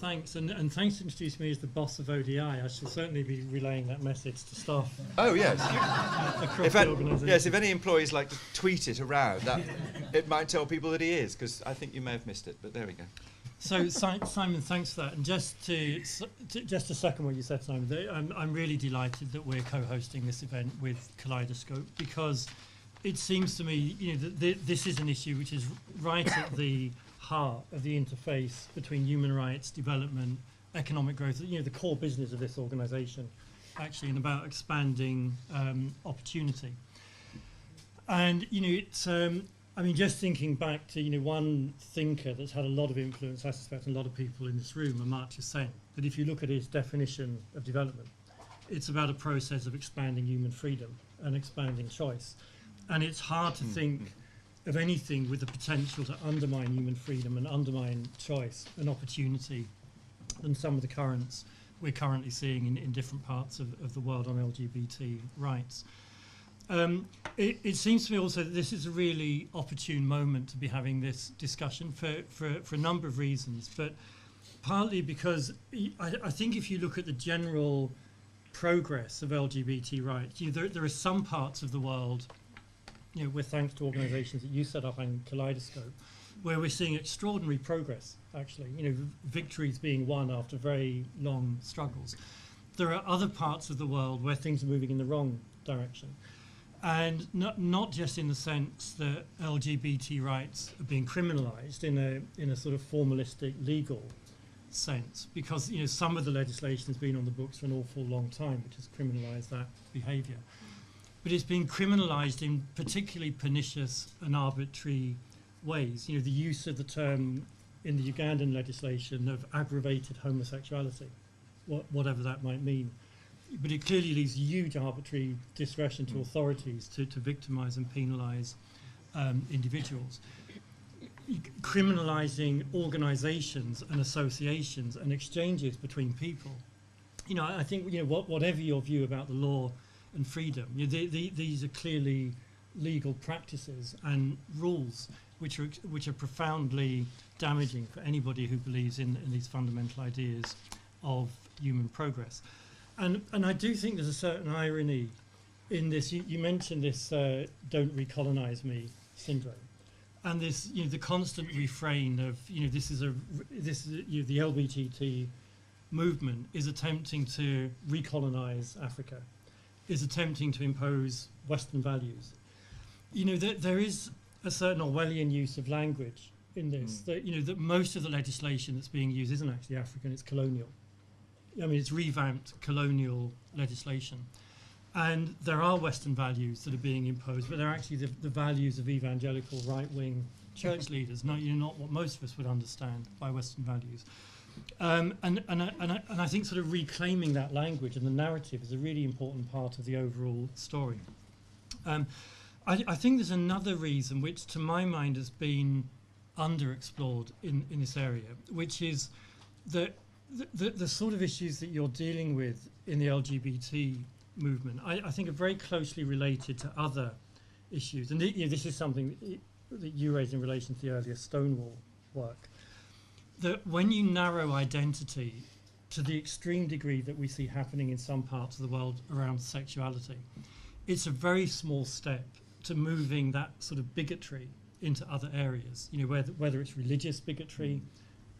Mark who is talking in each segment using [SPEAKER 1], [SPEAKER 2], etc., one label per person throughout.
[SPEAKER 1] thanks. And thanks for introducing me as the boss of ODI. I shall certainly be relaying that message to staff.
[SPEAKER 2] Oh, yes.
[SPEAKER 1] Across the organisation.
[SPEAKER 2] Yes, if any employees like to tweet it around, that it might tell people that he is, because I think you may have missed it, but there we go.
[SPEAKER 1] So, Simon, thanks for that. And just to second what you said, Simon, I'm really delighted that we're co-hosting this event with Kaleidoscope, because it seems to me, that this is an issue which is right at the heart of the interface between human rights, development, economic growth, the core business of this organisation, actually, and about expanding opportunity. And, it's, just thinking back to, one thinker that's had a lot of influence, I suspect, on a lot of people in this room, Amartya Sen, that if you look at his definition of development, it's about a process of expanding human freedom and expanding choice. And it's hard to think of anything with the potential to undermine human freedom and undermine choice and opportunity than some of the currents we're currently seeing in different parts of the world on LGBT rights. It seems to me also that this is a really opportune moment to be having this discussion for a number of reasons, but partly because I think if you look at the general progress of LGBT rights, there are some parts of the world, with thanks to organisations that you set up and Kaleidoscope, where we're seeing extraordinary progress, actually, victories being won after very long struggles. There are other parts of the world where things are moving in the wrong direction. And not just in the sense that LGBT rights are being criminalised in a sort of formalistic legal sense, because some of the legislation has been on the books for an awful long time, which has criminalised that behaviour. But it's been criminalised in particularly pernicious and arbitrary ways. The use of the term in the Ugandan legislation of aggravated homosexuality, whatever that might mean. But it clearly leaves huge arbitrary discretion to authorities to victimise and penalise individuals. Criminalising organisations and associations and exchanges between people. I think, whatever your view about the law and freedom, these are clearly legal practices and rules which are profoundly damaging for anybody who believes in these fundamental ideas of human progress. And I do think there's a certain irony in this. You mentioned this "don't recolonize me" syndrome, and this the constant refrain of this is the LGBT movement is attempting to recolonize Africa, is attempting to impose Western values. There is a certain Orwellian use of language in this. That that most of the legislation that's being used isn't actually African; it's colonial. It's revamped colonial legislation. And there are Western values that are being imposed, but they're actually the values of evangelical right-wing church leaders, not what most of us would understand by Western values. And I think sort of reclaiming that language and the narrative is a really important part of the overall story. I think there's another reason which, to my mind, has been underexplored in this area, which is that the sort of issues that you're dealing with in the LGBT movement, I think, are very closely related to other issues. And this is something that you raised in relation to the earlier Stonewall work. That when you narrow identity to the extreme degree that we see happening in some parts of the world around sexuality, it's a very small step to moving that sort of bigotry into other areas. Whether it's religious bigotry,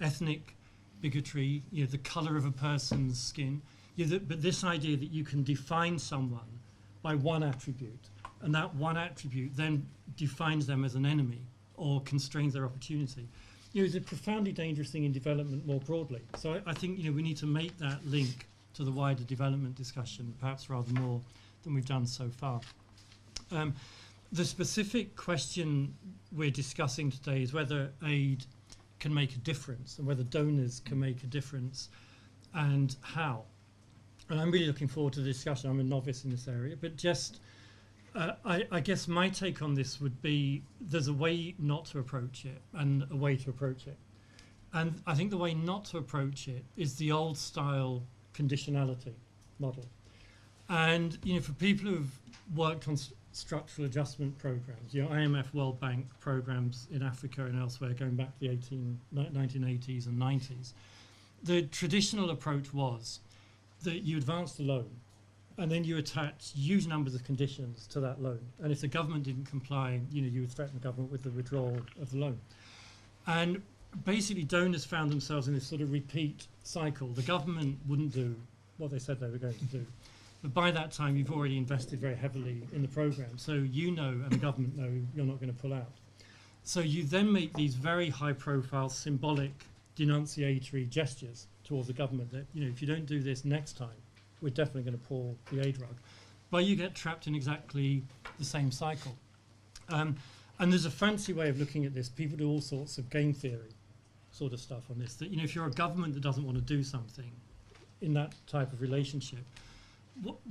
[SPEAKER 1] ethnic bigotry, the colour of a person's skin. But this idea that you can define someone by one attribute, and that one attribute then defines them as an enemy or constrains their opportunity, is a profoundly dangerous thing in development more broadly. So I think we need to make that link to the wider development discussion, perhaps rather more than we've done so far. The specific question we're discussing today is whether aid can make a difference and whether donors can make a difference and how. And I'm really looking forward to the discussion. I'm a novice in this area, but just I guess my take on this would be there's a way not to approach it and a way to approach it. And I think the way not to approach it is the old style conditionality model. And for people who've worked on structural adjustment programs, IMF, World Bank programs in Africa and elsewhere going back to the 1980s and 90s, the traditional approach was that you advanced the loan and then you attach huge numbers of conditions to that loan. And if the government didn't comply, you would threaten the government with the withdrawal of the loan. And basically donors found themselves in this sort of repeat cycle. The government wouldn't do what they said they were going to do. But by that time, you've already invested very heavily in the program. So and the government know you're not going to pull out. So you then make these very high-profile, symbolic, denunciatory gestures towards the government that, if you don't do this next time, we're definitely going to pull the aid rug. But you get trapped in exactly the same cycle. And there's a fancy way of looking at this. People do all sorts of game theory sort of stuff on this. That, if you're a government that doesn't want to do something in that type of relationship,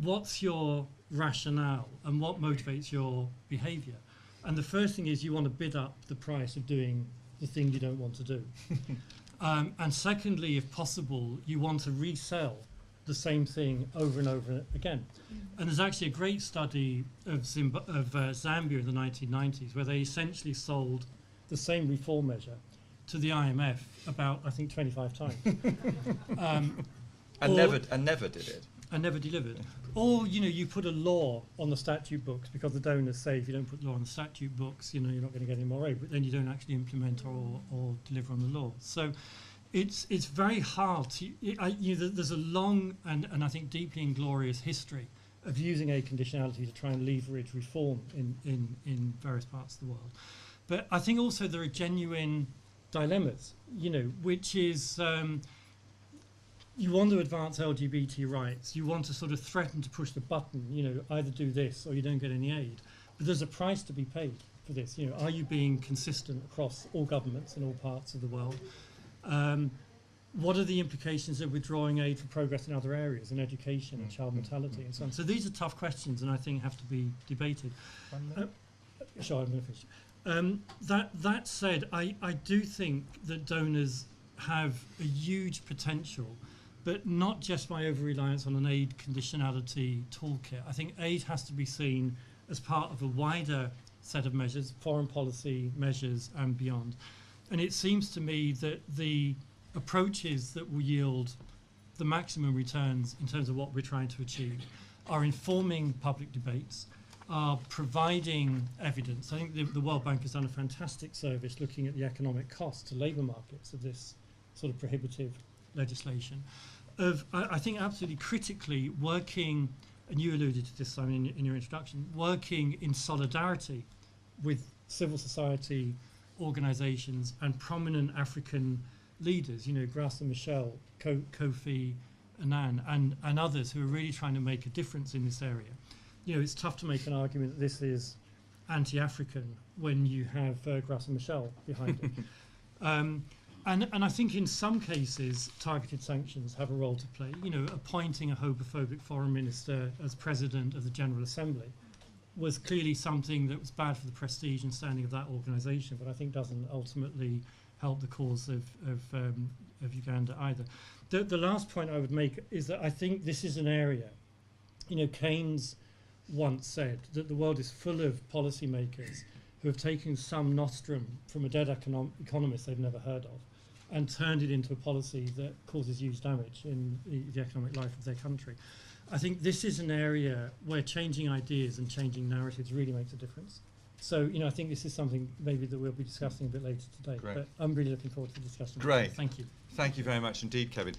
[SPEAKER 1] what's your rationale and what motivates your behaviour? And the first thing is you want to bid up the price of doing the thing you don't want to do. And secondly, if possible, you want to resell the same thing over and over again. And there's actually a great study of Zambia in the 1990s where they essentially sold the same reform measure to the IMF about, I think, 25 times.
[SPEAKER 2] And never did it.
[SPEAKER 1] And never delivered. Or, you put a law on the statute books because the donors say if you don't put law on the statute books, you're not going to get any more aid, but then you don't actually implement or deliver on the law. So it's very hard to, there's a long and I think deeply inglorious history of using aid conditionality to try and leverage reform in various parts of the world. But I think also there are genuine dilemmas, which is you want to advance LGBT rights, you want to sort of threaten to push the button, either do this or you don't get any aid. But there's a price to be paid for this. Are you being consistent across all governments in all parts of the world? What are the implications of withdrawing aid for progress in other areas, in education and child mortality and so on? So these are tough questions and I think have to be debated. Sure, I'm going to finish. That said, I do think that donors have a huge potential, but not just by over-reliance on an aid conditionality toolkit. I think aid has to be seen as part of a wider set of measures, foreign policy measures and beyond. And it seems to me that the approaches that will yield the maximum returns in terms of what we're trying to achieve are informing public debates, are providing evidence. I think the World Bank has done a fantastic service looking at the economic cost to labour markets of this sort of prohibitive legislation. I think absolutely critically working, and you alluded to this, Simon, in your introduction, working in solidarity with civil society organisations and prominent African leaders, Graça Machel, Kofi Annan, and others who are really trying to make a difference in this area. It's tough to make an argument that this is anti-African when you have Graça Machel behind it. And I think in some cases, targeted sanctions have a role to play. Appointing a homophobic foreign minister as president of the General Assembly was clearly something that was bad for the prestige and standing of that organisation, but I think doesn't ultimately help the cause of Uganda either. The last point I would make is that I think this is an area, Keynes once said that the world is full of policymakers who have taken some nostrum from a dead economist they've never heard of and turned it into a policy that causes huge damage in the economic life of their country. I think this is an area where changing ideas and changing narratives really makes a difference. So, I think this is something maybe that we'll be discussing a bit later today.
[SPEAKER 2] Great.
[SPEAKER 1] But I'm really looking forward to the discussion.
[SPEAKER 2] Great.
[SPEAKER 1] Thank you.
[SPEAKER 2] Thank you very much indeed, Kevin.